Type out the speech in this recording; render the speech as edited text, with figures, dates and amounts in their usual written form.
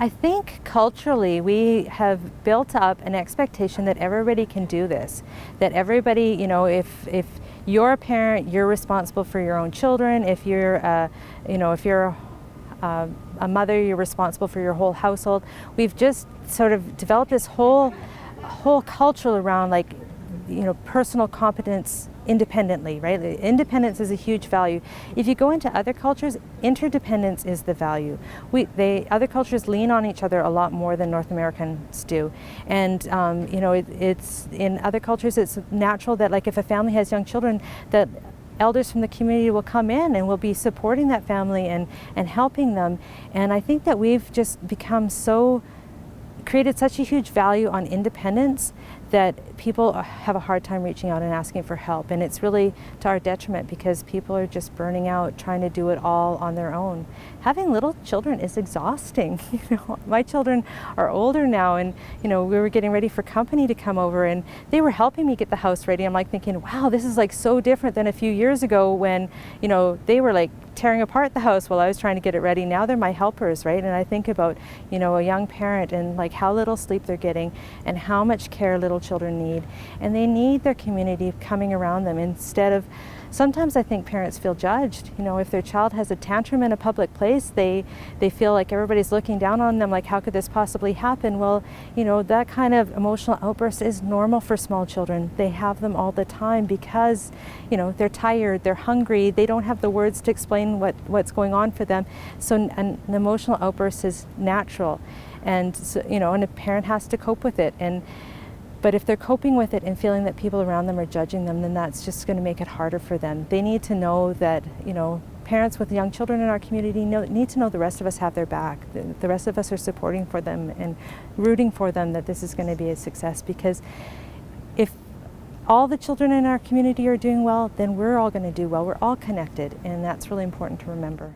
I think culturally we have built up an expectation that everybody can do this, that everybody, you know, if you're a parent, you're responsible for your own children. If you're, if you're a mother, you're responsible for your whole household. We've just sort of developed this whole culture around, like, you know, personal competence independently, right? Independence is a huge value. If you go into other cultures, interdependence is the value. Other cultures lean on each other a lot more than North Americans do. And it's in other cultures, it's natural that, like, if a family has young children, that elders from the community will come in and will be supporting that family and helping them. And I think that we've just created such a huge value on independence that people have a hard time reaching out and asking for help. And it's really to our detriment, because people are just burning out trying to do it all on their own. Having little children is exhausting. You know, my children are older now, and we were getting ready for company to come over, and they were helping me get the house ready. I'm like thinking, wow, this is like so different than a few years ago when they were like tearing apart the house while I was trying to get it ready. Now they're my helpers, right? And I think about a young parent and like how little sleep they're getting and how much care little children need, and they need their community coming around them instead of. Sometimes I think parents feel judged. If their child has a tantrum in a public place, they feel like everybody's looking down on them, like, how could this possibly happen? Well, that kind of emotional outburst is normal for small children. They have them all the time because, they're tired, they're hungry, they don't have the words to explain what's going on for them. So an emotional outburst is natural. And, so, and a parent has to cope with it. But if they're coping with it and feeling that people around them are judging them, then that's just going to make it harder for them. They need to know that, parents with young children in our community need to know the rest of us have their back. The rest of us are supporting for them and rooting for them, that this is going to be a success. Because if all the children in our community are doing well, then we're all going to do well. We're all connected, and that's really important to remember.